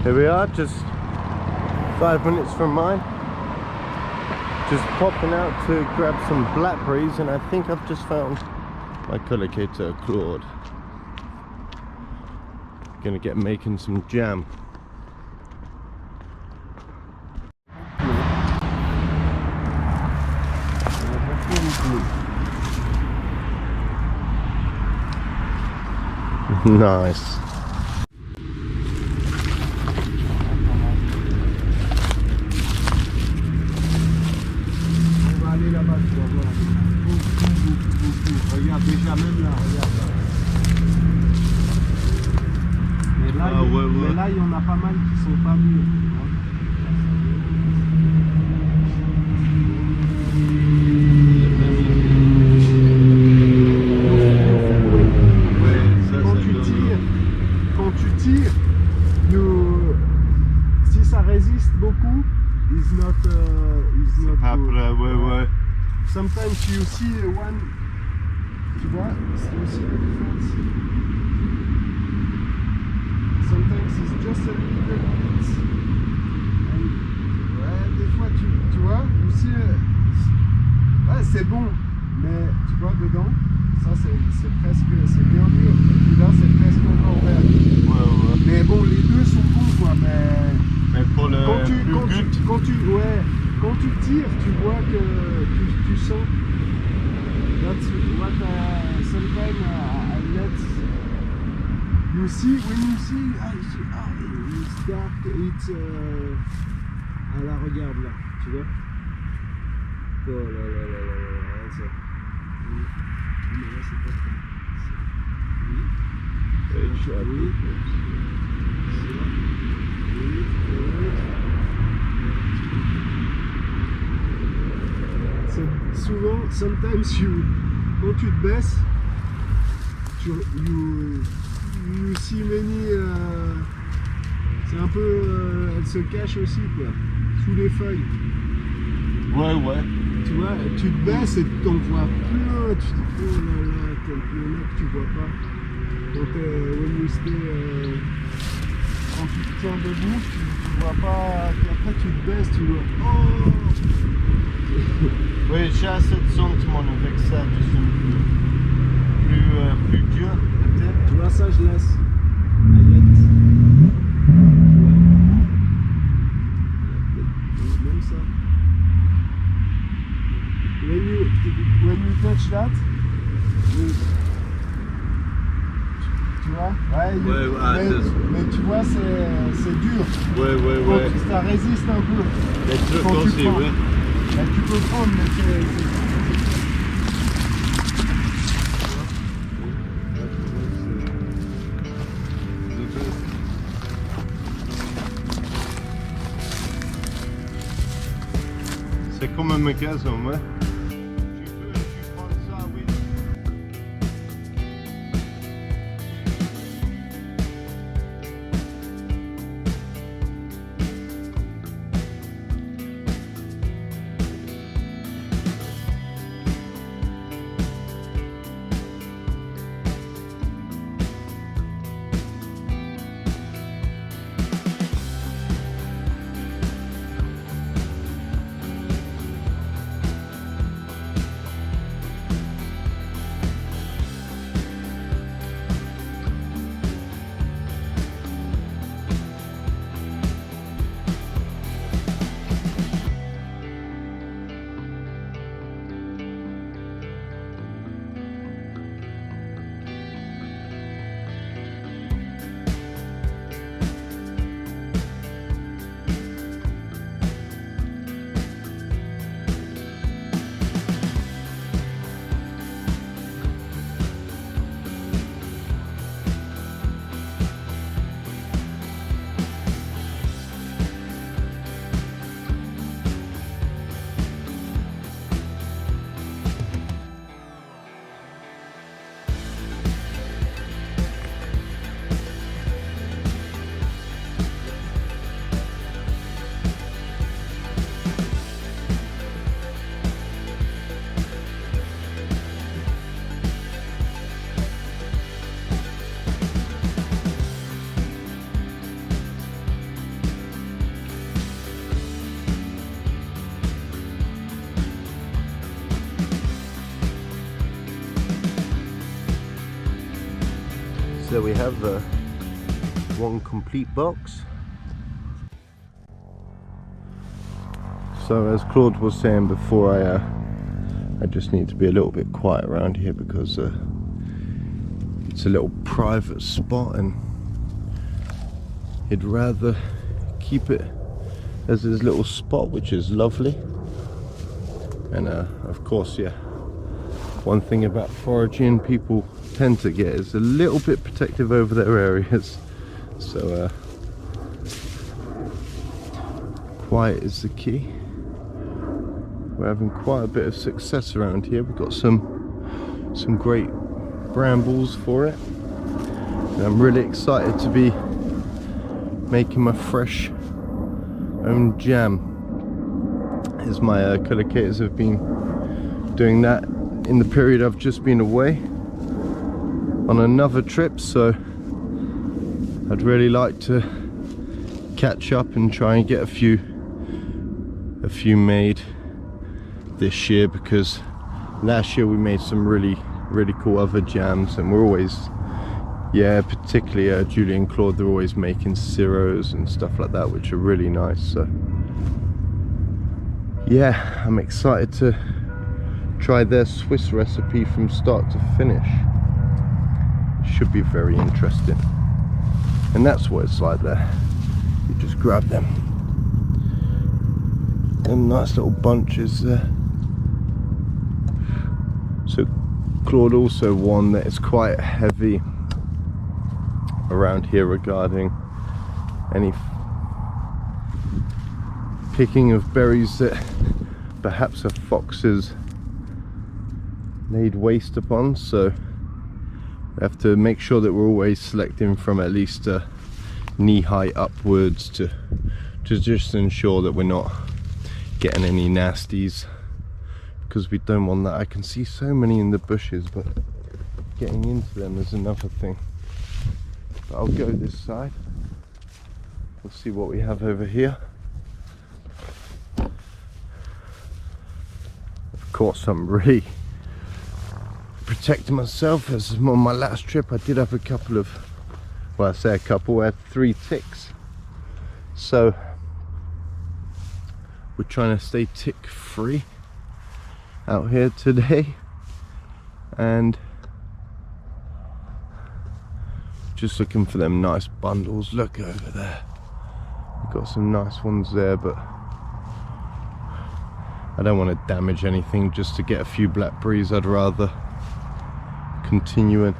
Here we are, just 5 minutes from mine. Just popping out to grab some blackberries, and I think I've just found my collocator Claude. Gonna get making some jam. Nice. On va aller là-bas, tu vas voir. Beaucoup. Regarde, déjà même là, regarde là. Mais là, il y en a pas mal qui sont pas mûrs. Quand tu tires, si ça résiste beaucoup, is not Après, ouais. Sometimes you see one, tu vois, c'est aussi la différence. Sometimes it's just a little bit. And, ouais, des fois tu vois, aussi, ouais, c'est bon, mais tu vois dedans, ça c'est presque, c'est bien mûr. Et puis là c'est presque encore vert. Ouais. Mais bon, les deux sont bons quoi, Mais pour le quand tu tires, tu vois que tu sens. That's what sometimes I let you see when you see. It's dark. It's là, regarde là, tu vois. Oh là, ça. Mais là c'est pas ça. C'est souvent, sometimes quand tu te baisses, you see many, c'est un peu, elle se cache aussi quoi, sous les feuilles. Ouais. Tu vois, tu te baisses et tu en vois plein, tu te dis oh là, il y en a que tu vois pas. Donc quand tu te tiens debout, tu vois pas, puis après tu te baisses, tu vois oh. Oui, j'ai assez de sentiments avec ça, juste plus dur peut-être. Tu vois ça, je laisse. Même ça. When you touch that, tu vois? Mais tu vois, c'est dur. Ouais. Ça résiste un peu. Les trucs Quand aussi, ouais. Là, tu peux prendre, mais c'est comme un magasin, ouais. there we have one complete box. So as Claude was saying before, I just need to be a little bit quiet around here because it's a little private spot and he'd rather keep it as his little spot, which is lovely. And of course, yeah, one thing about foraging people tend to get is a little bit protective over their areas. So quiet is the key. We're having quite a bit of success around here. We've got some great brambles for it. And I'm really excited to be making my fresh own jam, as my collocators have been doing that in the period I've just been away on another trip. So I'd really like to catch up and try and get a few made this year, because last year we made some really cool other jams, and we're always, yeah, particularly Julie and Claude, they're always making syrups and stuff like that, which are really nice. So yeah, I'm excited to try their Swiss recipe from start to finish. Should be very interesting. And that's what it's like there. You just grab them in nice little bunches there. So Claude also warned that it's quite heavy around here regarding any picking of berries that perhaps a fox has laid waste upon. So we have to make sure that we're always selecting from at least knee height upwards to just ensure that we're not getting any nasties, because we don't want that. I can see so many in the bushes, but getting into them is another thing. But I'll go this side. We'll see what we have over here. Of course, I'm really protecting myself, as on my last trip I did have a couple of, well, I say a couple, I had 3 ticks. So we're trying to stay tick free out here today, and just looking for them nice bundles. Look over there, we've got some nice ones there, but I don't want to damage anything just to get a few blackberries. I'd rather continue and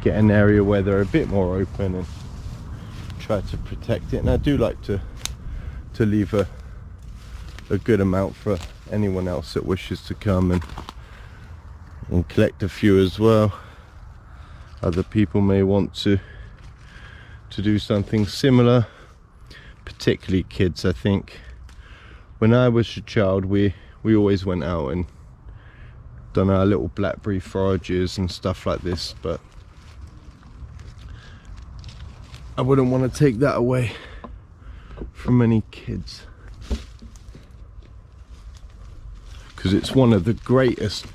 get an area where they're a bit more open and try to protect it. And I do like to leave a good amount for anyone else that wishes to come and collect a few as well. Other people may want to do something similar, particularly kids. I think when I was a child, we always went out and done our little blackberry forages and stuff like this, but I wouldn't want to take that away from any kids, because it's one of the greatest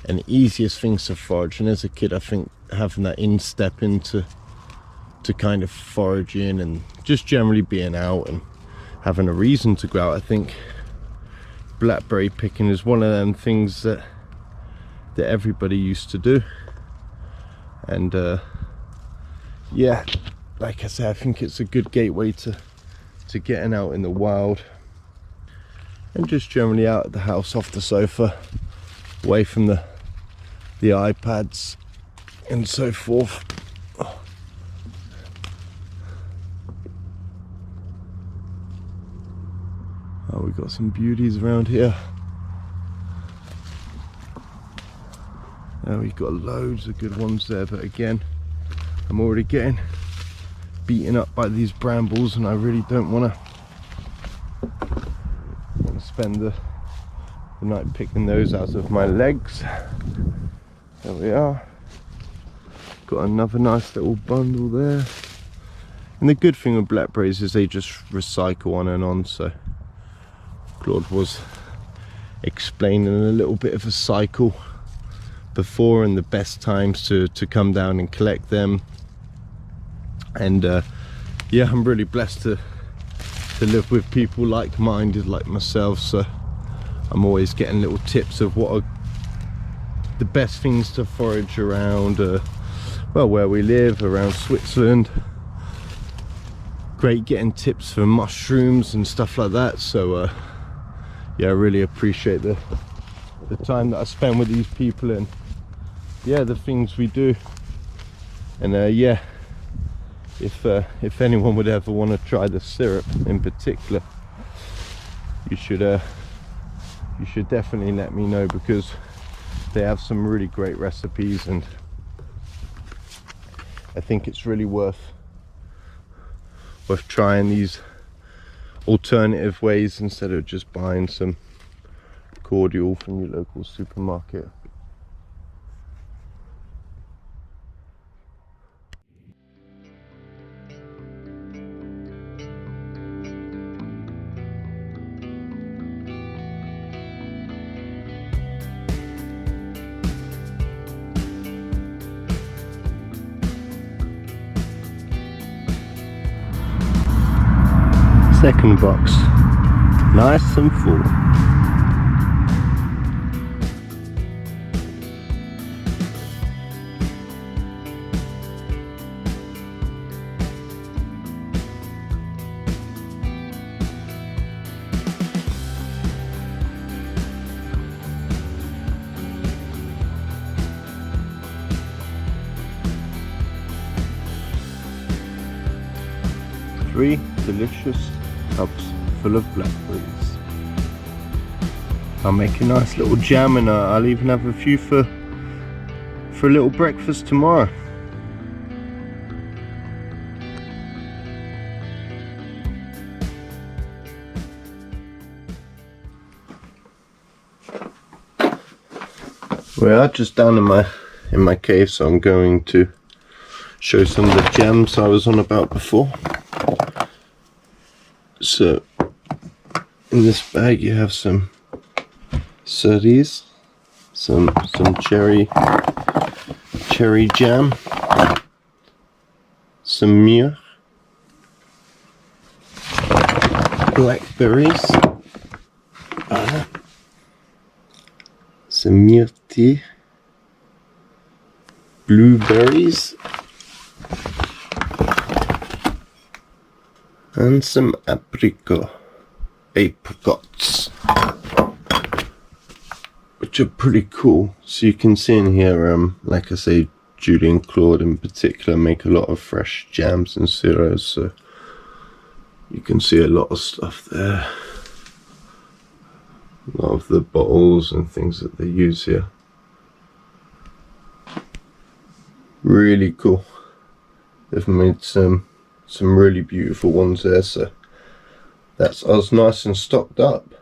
and easiest things to forage. And as a kid, I think having that instep into kind of foraging and just generally being out and having a reason to go out, I think blackberry picking is one of them things that everybody used to do. And yeah, like I said, I think it's a good gateway to getting out in the wild and just generally out of the house, off the sofa, away from the iPads and so forth. Oh, we've got some beauties around here. We've got loads of good ones there, but again, I'm already getting beaten up by these brambles, and I really don't want to spend the night picking those out of my legs. There we are. Got another nice little bundle there. And the good thing with blackberries is they just recycle on and on. So Claude was explaining a little bit of a cycle before and the best times to come down and collect them. And yeah, I'm really blessed to live with people like-minded like myself, so I'm always getting little tips of what are the best things to forage around well, where we live, around Switzerland. Great getting tips for mushrooms and stuff like that. So yeah, I really appreciate the time that I spend with these people, and yeah, the things we do. And yeah, if anyone would ever want to try the syrup in particular, you should definitely let me know, because they have some really great recipes, and I think it's really worth trying these alternative ways instead of just buying some cordial from your local supermarket. Second box, nice and full. Three delicious cups full of blackberries. I'll make a nice little jam, and I'll even have a few for a little breakfast tomorrow. We are just down in my cave, so I'm going to show some of the jams I was on about before. So in this bag you have some cerise, some cherry jam, some mûre, blackberries, some myrtille, blueberries, and some apricots, which are pretty cool. So you can see in here, like I say, Julie and Claude in particular make a lot of fresh jams and syrups, so you can see a lot of stuff there. A lot of the bottles and things that they use here. Really cool. They've made some really beautiful ones there, so that's us nice and stocked up.